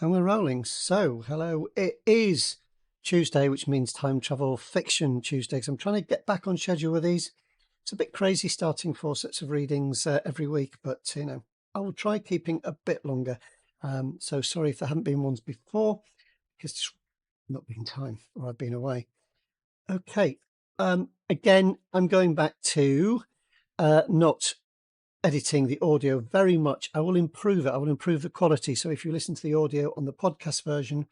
And we're rolling. So, hello. It is Tuesday, which means time travel fiction Tuesdays. I'm trying to get back on schedule with these. It's a bit crazy starting 4 sets of readings every week, but I will try keeping a bit longer. So sorry if there haven't been ones before, because it's not been time or I've been away. Okay. Again, I'm going back to not editing the audio very much. I will improve it. I will improve the quality. So if you listen to the audio on the podcast version,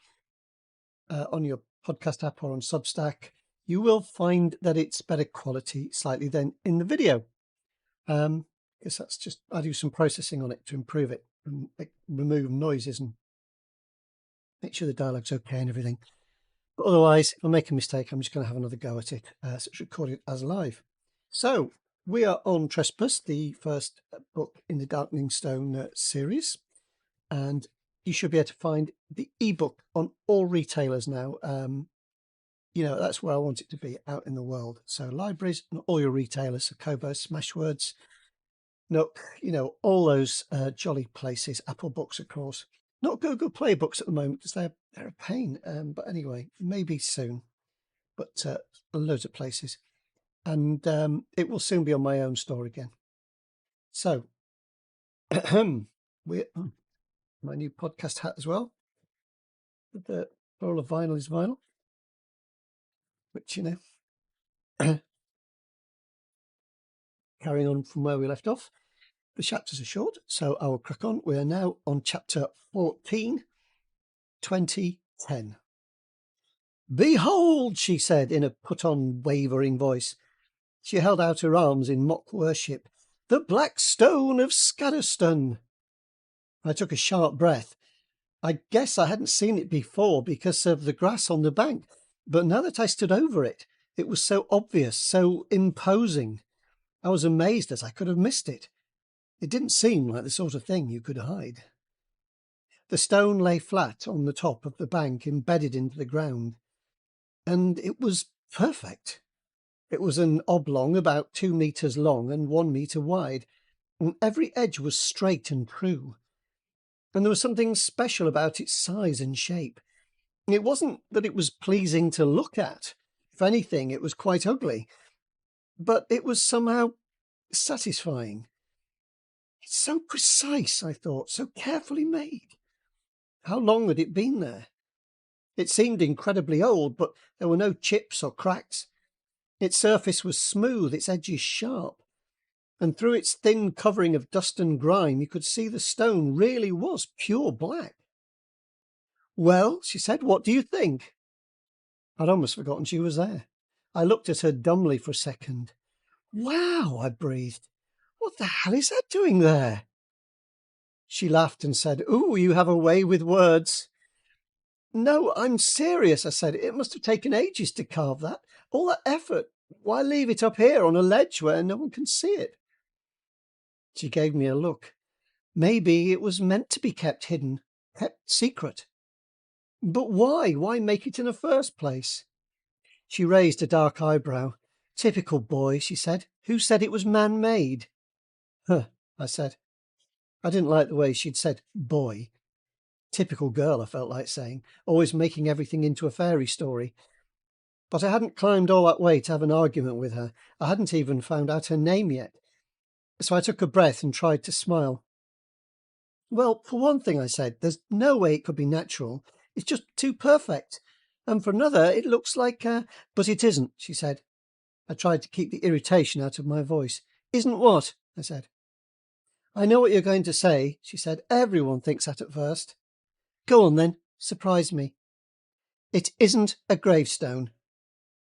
on your podcast app or on Substack, you will find that it's better quality slightly than in the video. Because that's just, I do some processing on it to improve it and remove noises and make sure the dialogue's okay and everything. But otherwise, if I make a mistake, I'm just going to have another go at it. So it's recorded as live. So we are on Trespass, the first book in the Darkening Stone series, and you should be able to find the ebook on all retailers now. That's where I want it to be, out in the world. So libraries and all your retailers, so Kobo, Smashwords, Nook, all those jolly places. Apple Books, of course. Not Google Play Books at the moment because they're a pain. But anyway, maybe soon. But loads of places. And it will soon be on my own store again. So, my new podcast hat as well. With the roll of vinyl is vinyl. Which, carrying on from where we left off. The chapters are short, so I will crack on. We are now on chapter 14, 2010. Behold, she said in a put-on, wavering voice. She held out her arms in mock worship. The black stone of Scadderston. I took a sharp breath. I guess I hadn't seen it before because of the grass on the bank, but now that I stood over it, it was so obvious, so imposing. I was amazed as I could have missed it. It didn't seem like the sort of thing you could hide. The stone lay flat on the top of the bank, embedded into the ground, and it was perfect. It was an oblong about 2 meters long and 1 meter wide, and every edge was straight and true. And there was something special about its size and shape. It wasn't that it was pleasing to look at. If anything, it was quite ugly. But it was somehow satisfying. It's so precise, I thought, so carefully made. How long had it been there? It seemed incredibly old, but there were no chips or cracks. Its surface was smooth, its edges sharp, and through its thin covering of dust and grime you could see the stone really was pure black. Well, she said, what do you think? I'd almost forgotten she was there. I looked at her dumbly for a second. Wow, I breathed. What the hell is that doing there? She laughed and said, Ooh, you have a way with words. No, I'm serious, I said. It must have taken ages to carve that. All that effort. Why leave it up here on a ledge where no one can see it? She gave me a look. Maybe it was meant to be kept hidden, kept secret. But why? Why make it in the first place? She raised a dark eyebrow. Typical boy, she said. Who said it was man-made? Huh, I said. I didn't like the way she'd said boy. Typical girl, I felt like saying, always making everything into a fairy story. But I hadn't climbed all that way to have an argument with her. I hadn't even found out her name yet. So I took a breath and tried to smile. Well, for one thing, I said, there's no way it could be natural. It's just too perfect. And for another, it looks like But it isn't, she said. I tried to keep the irritation out of my voice. Isn't what? I said. I know what you're going to say, she said. Everyone thinks that at first. Go on then, surprise me. It isn't a gravestone.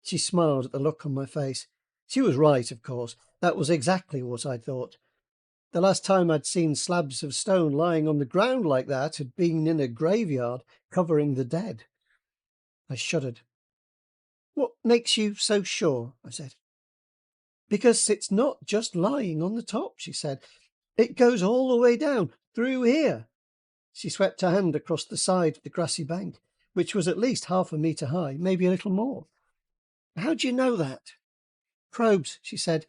She smiled at the look on my face. She was right, of course. That was exactly what I'd thought. The last time I'd seen slabs of stone lying on the ground like that had been in a graveyard covering the dead. I shuddered. What makes you so sure? I said. Because it's not just lying on the top, she said. It goes all the way down, through here. She swept her hand across the side of the grassy bank, which was at least 1/2 meter high, maybe a little more. How do you know that? Probes, she said.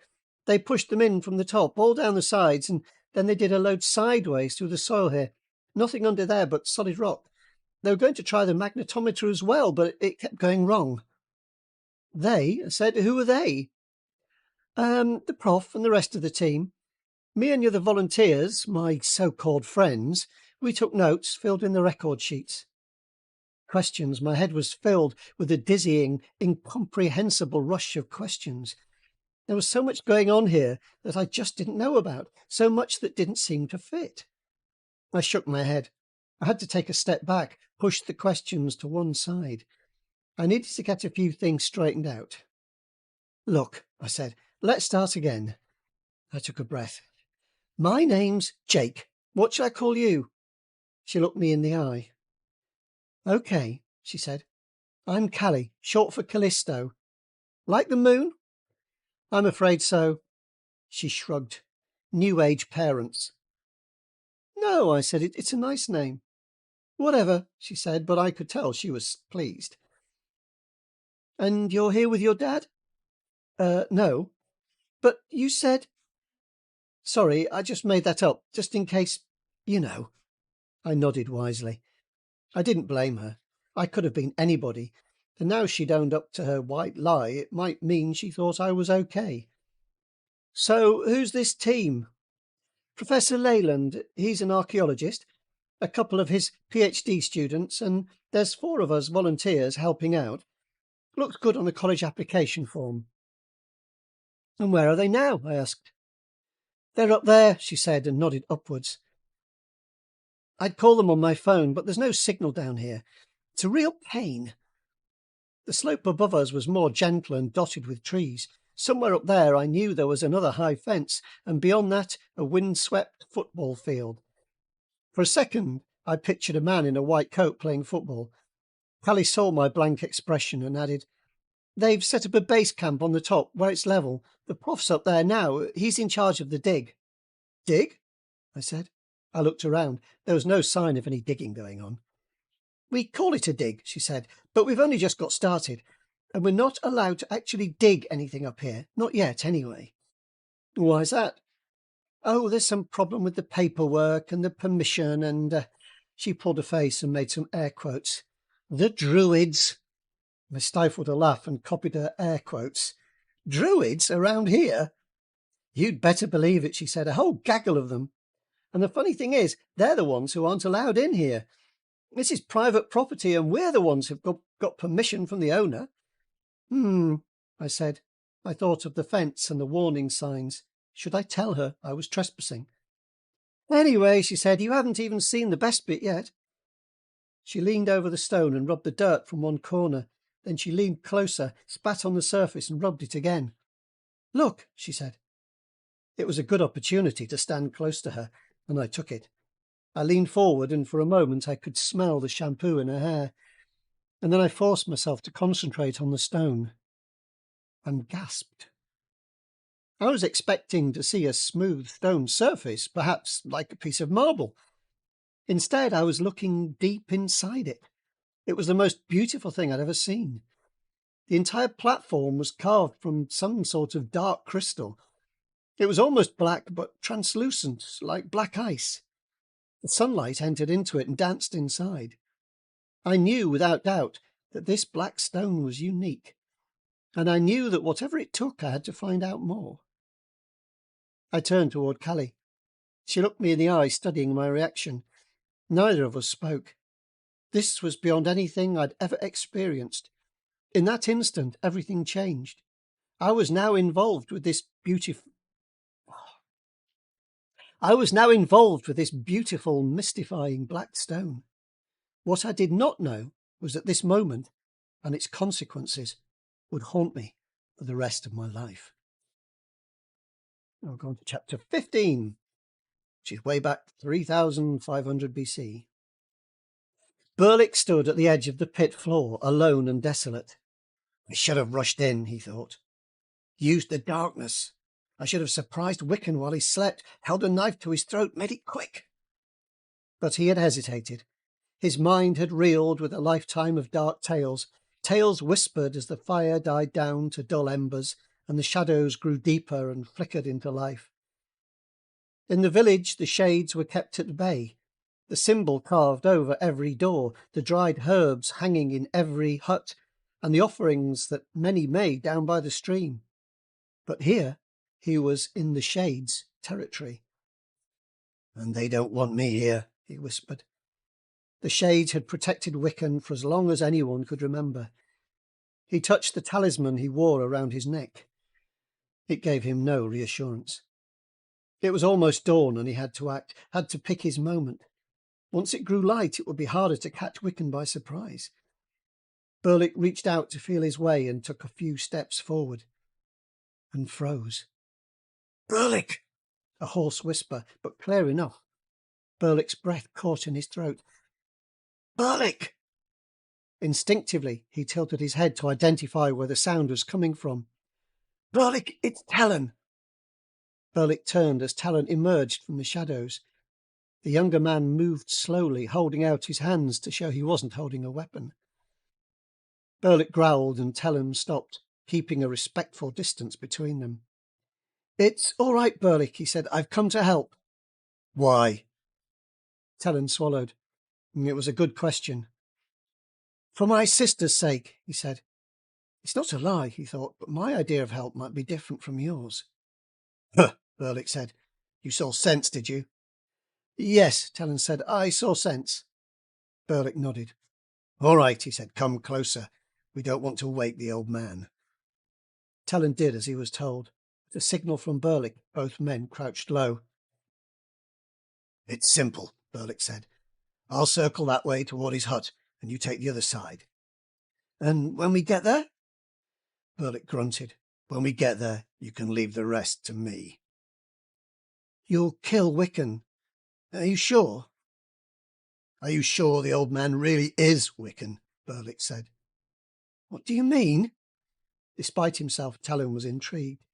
They pushed them in from the top, all down the sides, and then they did a load sideways through the soil here. Nothing under there but solid rock. They were going to try the magnetometer as well, but it kept going wrong. They? I said, who are they? The prof and the rest of the team. Me and the other volunteers, my so-called friends, we took notes, filled in the record sheets. Questions. My head was filled with a dizzying, incomprehensible rush of questions. There was so much going on here that I just didn't know about, so much that didn't seem to fit. I shook my head. I had to take a step back, push the questions to one side. I needed to get a few things straightened out. Look, I said, let's start again. I took a breath. My name's Jake. What shall I call you? She looked me in the eye. Okay, she said. I'm Callie, short for Callisto. Like the moon? I'm afraid so. She shrugged. New Age parents. No, I said, it's a nice name. Whatever, she said, but I could tell she was pleased. And you're here with your dad? No. But you said... Sorry, I just made that up, just in case, you know. I nodded wisely. I didn't blame her. I could have been anybody, and now she'd owned up to her white lie, it might mean she thought I was okay. So, who's this team? Professor Leyland, he's an archaeologist, a couple of his PhD students, and there's 4 of us volunteers helping out. Looks good on the college application form. And where are they now? I asked. They're up there, she said, and nodded upwards. I'd call them on my phone, but there's no signal down here. It's a real pain. The slope above us was more gentle and dotted with trees. Somewhere up there I knew there was another high fence, and beyond that a wind-swept football field. For a second I pictured a man in a white coat playing football. Callie saw my blank expression and added, They've set up a base camp on the top where it's level. The prof's up there now. He's in charge of the dig. Dig? I said. I looked around. There was no sign of any digging going on. We call it a dig, she said, but we've only just got started, and we're not allowed to actually dig anything up here. Not yet, anyway. Why's that? Oh, there's some problem with the paperwork and the permission and... She pulled a face and made some air quotes. The Druids. I stifled a laugh and copied her air quotes. Druids around here? You'd better believe it, she said. A whole gaggle of them. And the funny thing is, they're the ones who aren't allowed in here. This is private property, and we're the ones who've got permission from the owner. I said. I thought of the fence and the warning signs. Should I tell her I was trespassing? Anyway, she said, you haven't even seen the best bit yet. She leaned over the stone and rubbed the dirt from one corner. Then she leaned closer, spat on the surface and rubbed it again. Look, she said. It was a good opportunity to stand close to her, and I took it. I leaned forward, and for a moment I could smell the shampoo in her hair, and then I forced myself to concentrate on the stone, and gasped. I was expecting to see a smooth stone surface, perhaps like a piece of marble. Instead, I was looking deep inside it. It was the most beautiful thing I'd ever seen. The entire platform was carved from some sort of dark crystal. It was almost black, but translucent, like black ice. The sunlight entered into it and danced inside. I knew without doubt that this black stone was unique, and I knew that whatever it took, I had to find out more. I turned toward Callie. She looked me in the eye, studying my reaction. Neither of us spoke. This was beyond anything I'd ever experienced. In that instant, everything changed. I was now involved with this beautiful, mystifying black stone. What I did not know was that this moment and its consequences would haunt me for the rest of my life. Now we're going to chapter 15, which is way back 3500 BC. Burlick stood at the edge of the pit floor, alone and desolate. I should have rushed in, he thought. Used the darkness. I should have surprised Wiccan while he slept, held a knife to his throat, made it quick. But he had hesitated. His mind had reeled with a lifetime of dark tales, tales whispered as the fire died down to dull embers, and the shadows grew deeper and flickered into life. In the village, the shades were kept at bay. the symbol carved over every door, the dried herbs hanging in every hut, and the offerings that many made down by the stream. But here he was in the Shades' territory. "And they don't want me here," he whispered. The Shades had protected Wiccan for as long as anyone could remember. He touched the talisman he wore around his neck. It gave him no reassurance. It was almost dawn, and he had to act, had to pick his moment. Once it grew light, it would be harder to catch Wiccan by surprise. Burlick reached out to feel his way and took a few steps forward, and froze. "Burlick!" A hoarse whisper, but clear enough. Burlick's breath caught in his throat. "Burlick!" Instinctively, he tilted his head to identify where the sound was coming from. "Burlick, it's Talon!" Burlick turned as Talon emerged from the shadows. The younger man moved slowly, holding out his hands to show he wasn't holding a weapon. Burlick growled and Talon stopped, keeping a respectful distance between them. "It's all right, Burlick," he said. "I've come to help." "Why?" Talon swallowed. It was a good question. "For my sister's sake," he said. It's not a lie, he thought, but my idea of help might be different from yours. "Huh," Burlick said. "You saw sense, did you?" "Yes," Talon said. "I saw sense." Burlick nodded. "All right," he said. "Come closer. We don't want to wake the old man." Talon did as he was told. At a signal from Burlick, both men crouched low. "It's simple," Burlick said. "I'll circle that way toward his hut, and you take the other side." "And when we get there?" Burlick grunted. "When we get there, you can leave the rest to me." "You'll kill Wiccan. Are you sure?" "Are you sure the old man really is Wiccan?" Burlick said. "What do you mean?" Despite himself, Talon was intrigued.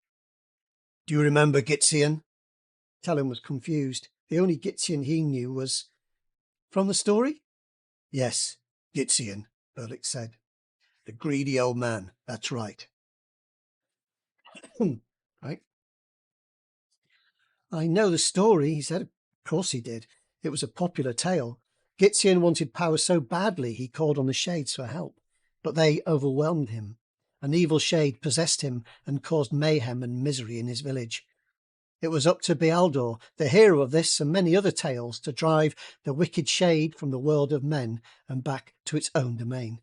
"Do you remember Gitzian?" Talon was confused. The only Gitzian he knew was... "From the story?" "Yes, Gitzian," Burlick said. "The greedy old man, that's right." "Right. I know the story," he said. Of course he did. It was a popular tale. Gitzian wanted power so badly he called on the Shades for help, but they overwhelmed him. An evil shade possessed him and caused mayhem and misery in his village. It was up to Bealdor, the hero of this and many other tales, to drive the wicked shade from the world of men and back to its own domain.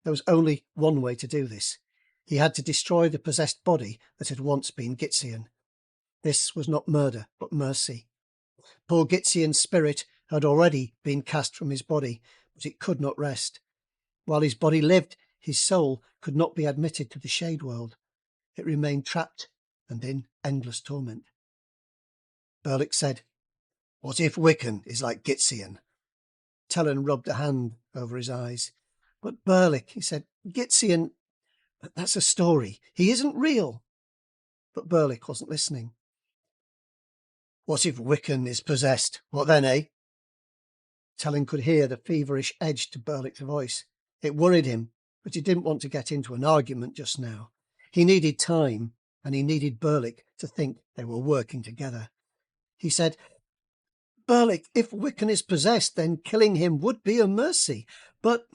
There was only one way to do this. He had to destroy the possessed body that had once been Gitzian. This was not murder, but mercy. Poor Gitzian's spirit had already been cast from his body, but it could not rest. While his body lived, his soul could not be admitted to the shade world. It remained trapped and in endless torment. Burlick said, "What if Wiccan is like Gitzian?" Talon rubbed a hand over his eyes. "But Burlick," he said, "Gitzian, that's a story. He isn't real." But Burlick wasn't listening. "What if Wiccan is possessed? What then, eh?" Talon could hear the feverish edge to Burlick's voice. It worried him, but he didn't want to get into an argument just now. He needed time, and he needed Burlick to think they were working together. He said, "Burlick, if Wiccan is possessed, then killing him would be a mercy. But..."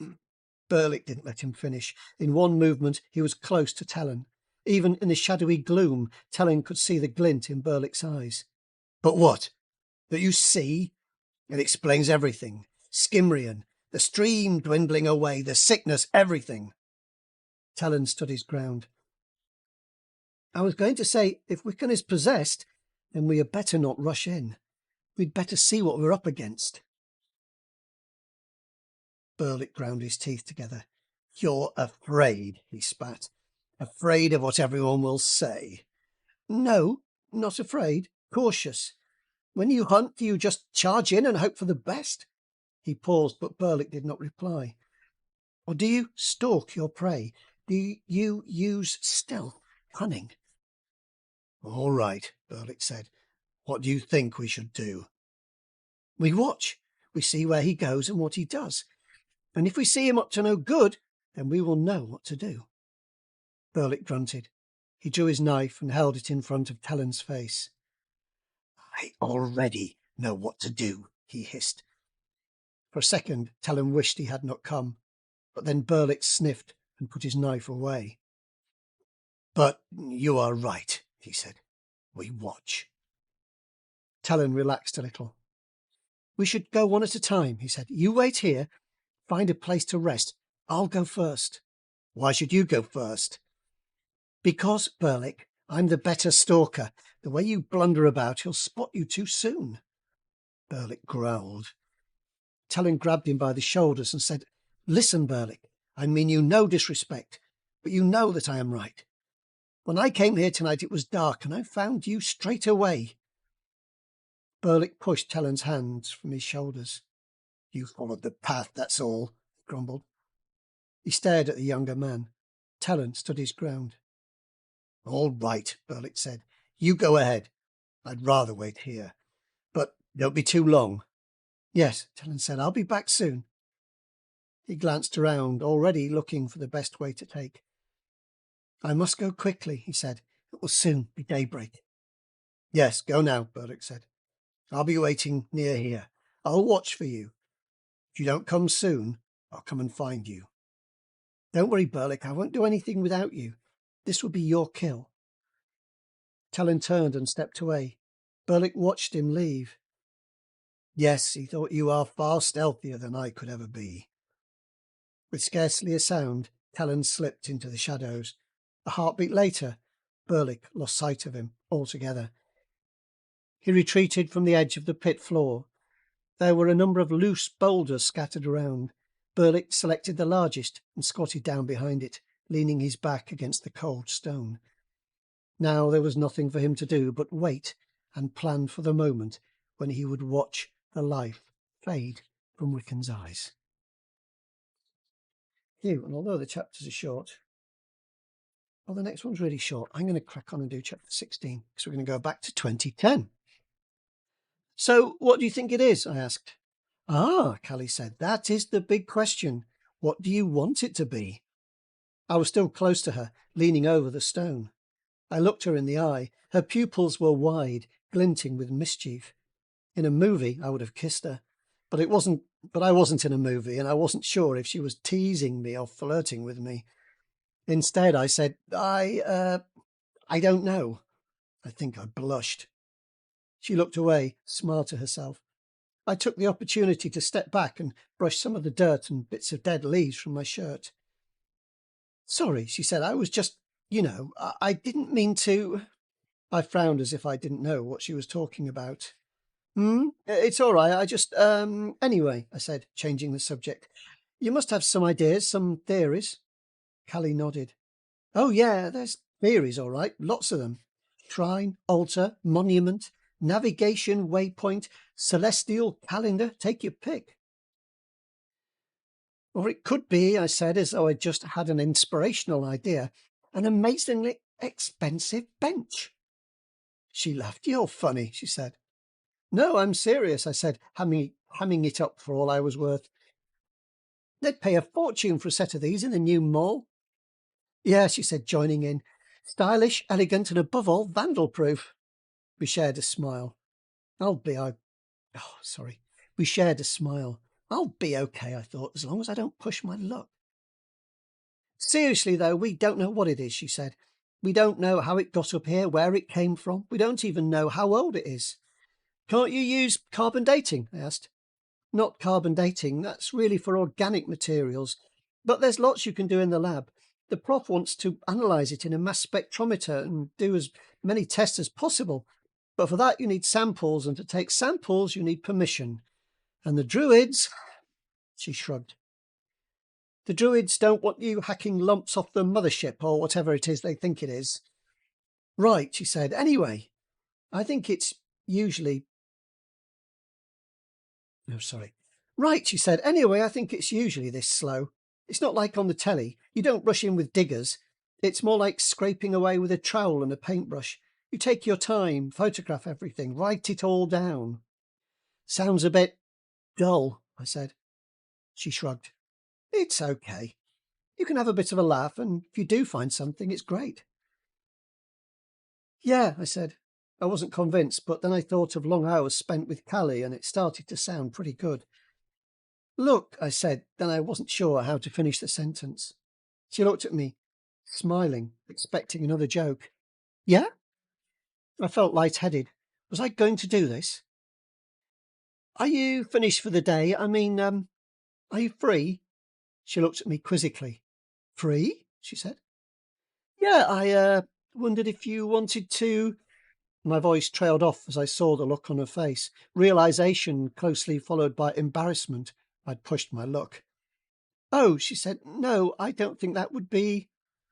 Burlick didn't let him finish. In one movement, he was close to Talon. Even in the shadowy gloom, Talon could see the glint in Burlick's eyes. "But what? That you see? It explains everything. Skimrian, the stream dwindling away, the sickness, everything." Talon stood his ground. "I was going to say, if Wiccan is possessed, then we had better not rush in. We'd better see what we're up against." Burlick ground his teeth together. "You're afraid," he spat. "Afraid of what everyone will say." "No, not afraid. Cautious. When you hunt, do you just charge in and hope for the best?" He paused, but Burlick did not reply. "Or do you stalk your prey? Do you use stealth, cunning?" "All right," Burlick said. "What do you think we should do?" "We watch. We see where he goes and what he does. And if we see him up to no good, then we will know what to do." Burlick grunted. He drew his knife and held it in front of Talon's face. "I already know what to do," he hissed. For a second, Talon wished he had not come, but then Burlick sniffed and put his knife away. "But you are right," he said. "We watch." Talon relaxed a little. "We should go one at a time," he said. "You wait here. Find a place to rest. I'll go first." "Why should you go first?" "Because, Burlick, I'm the better stalker. The way you blunder about, he'll spot you too soon." Burlick growled. Talon grabbed him by the shoulders and said, "Listen, Burlick, I mean you no disrespect, but you know that I am right. When I came here tonight it was dark, and I found you straight away." Burlick pushed Talon's hands from his shoulders. "You followed the path, that's all," he grumbled. He stared at the younger man. Talon stood his ground. "All right," Burlick said. "You go ahead. I'd rather wait here. But don't be too long." "Yes," Talon said. "I'll be back soon." He glanced around, already looking for the best way to take. "I must go quickly," he said. "It will soon be daybreak." "Yes, go now," Burlick said. "I'll be waiting near here. I'll watch for you. If you don't come soon, I'll come and find you." "Don't worry, Burlick. I won't do anything without you. This will be your kill." Talon turned and stepped away. Burlick watched him leave. "Yes," he thought, "you are far stealthier than I could ever be." With scarcely a sound, Talon slipped into the shadows. A heartbeat later, Burlick lost sight of him altogether. He retreated from the edge of the pit floor. There were a number of loose boulders scattered around. Burlick selected the largest and squatted down behind it, leaning his back against the cold stone. Now there was nothing for him to do but wait and plan for the moment when he would watch the life fade from Wickham's eyes. And although the chapters are short, well, the next one's really short. I'm going to crack on and do chapter 16 because we're going to go back to 2010. "So what do you think it is?" I asked. "Ah," Callie said, "that is the big question. What do you want it to be?" I was still close to her, leaning over the stone. I looked her in the eye. Her pupils were wide, glinting with mischief. In a movie, I would have kissed her. But I wasn't in a movie, and I wasn't sure if she was teasing me or flirting with me. Instead, I said, I don't know." I think I blushed. She looked away, smiled to herself. I took the opportunity to step back and brush some of the dirt and bits of dead leaves from my shirt. "Sorry," she said. "I was just, I didn't mean to." I frowned as if I didn't know what she was talking about. It's all right. I just, anyway," I said, changing the subject. "You must have some ideas, some theories." Callie nodded. "Oh, yeah, there's theories, all right. Lots of them. Shrine, altar, monument, navigation, waypoint, celestial calendar. Take your pick." "Or it could be," I said, as though I just had an inspirational idea, "an amazingly expensive bench." She laughed. "You're funny," she said. "No, I'm serious," I said, hamming it up for all I was worth. "They'd pay a fortune for a set of these in the new mall." "Yeah," she said, joining in. "Stylish, elegant, and above all, vandal-proof." We shared a smile. We shared a smile. I'll be okay, I thought, as long as I don't push my luck. "Seriously, though, we don't know what it is," she said. "We don't know how it got up here, where it came from. We don't even know how old it is." "Can't you use carbon dating?" I asked. "Not carbon dating. That's really for organic materials. But there's lots you can do in the lab. The prof wants to analyze it in a mass spectrometer and do as many tests as possible. But for that, you need samples, and to take samples, you need permission. And the Druids..." She shrugged. "The Druids don't want you hacking lumps off the mothership, or whatever it is they think it is." "Right," she said. "Anyway, I think it's usually..." No, sorry. "Right," she said. "Anyway, I think it's usually this slow. It's not like on the telly. You don't rush in with diggers. It's more like scraping away with a trowel and a paintbrush. You take your time, photograph everything, write it all down." "Sounds a bit dull," I said. She shrugged. "It's okay. You can have a bit of a laugh, and if you do find something, it's great." "Yeah," I said. I wasn't convinced, but then I thought of long hours spent with Callie, and it started to sound pretty good. Look, I said, then I wasn't sure how to finish the sentence. She looked at me, smiling, expecting another joke. Yeah? I felt lightheaded. Was I going to do this? Are you finished for the day? I mean, are you free? She looked at me quizzically. Free? She said. Yeah, I wondered if you wanted to. My voice trailed off as I saw the look on her face. Realization closely followed by embarrassment. I'd pushed my luck. Oh, she said, no, I don't think that would be.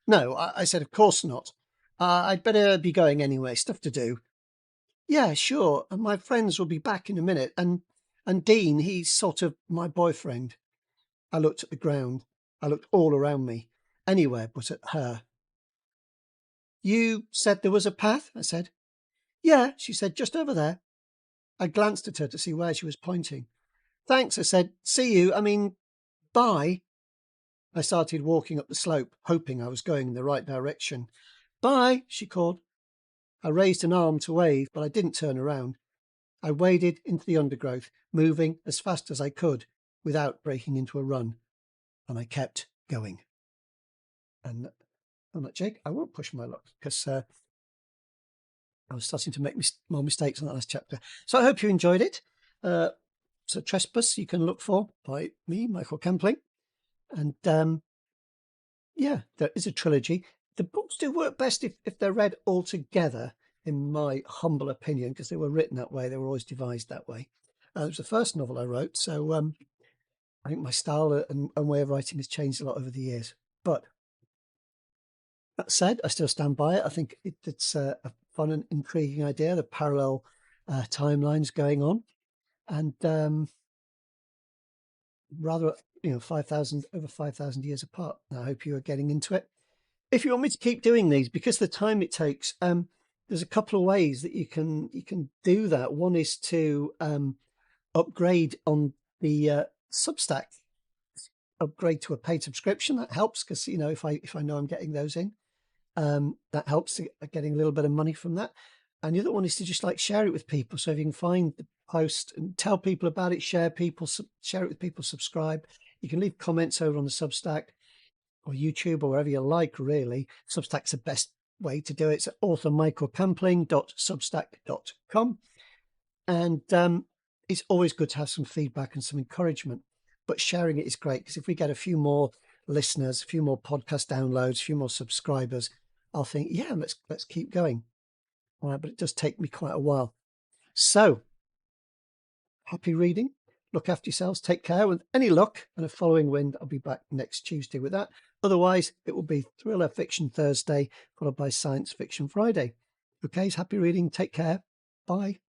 No, I said, of course not. I'd better be going anyway, stuff to do. Yeah, sure. And my friends will be back in a minute. And Dean, he's sort of my boyfriend. I looked at the ground. I looked all around me, anywhere but at her. You said there was a path? I said. Yeah, she said, just over there. I glanced at her to see where she was pointing. Thanks, I said. See you. I mean, bye. I started walking up the slope, hoping I was going in the right direction. Bye, she called. I raised an arm to wave, but I didn't turn around. I waded into the undergrowth, moving as fast as I could without breaking into a run. And I kept going. And on that, Jake, I won't push my luck because I was starting to make more mistakes on that last chapter. So I hope you enjoyed it. So Trespass you can look for by me, Michael Campling. And yeah, there is a trilogy. The books do work best if they're read all together, in my humble opinion, because they were written that way. They were always devised that way. It was the first novel I wrote, so I think my style and way of writing has changed a lot over the years. But that said, I still stand by it. I think it's a fun and intriguing idea, the parallel timelines going on. And rather, 5,000 over 5,000 years apart. I hope you are getting into it. If you want me to keep doing these, because the time it takes, there's a couple of ways that you can do that. One is to upgrade on the Substack, upgrade to a paid subscription. That helps because if I know I'm getting those in, that helps getting a little bit of money from that. And the other one is to just share it with people. So if you can find the post and tell people about it, share it with people, subscribe. You can leave comments over on the Substack or YouTube or wherever you like, really. Substack's the best way to do it. It's at authormichaelcampling.substack.com. And it's always good to have some feedback and some encouragement. But sharing it is great because if we get a few more listeners, a few more podcast downloads, a few more subscribers, I'll think, yeah, let's keep going. But it does take me quite a while. So, happy reading. Look after yourselves. Take care. With any luck and a following wind, I'll be back next Tuesday with that. Otherwise, it will be Thriller Fiction Thursday, followed by Science Fiction Friday. Okay, happy reading. Take care. Bye.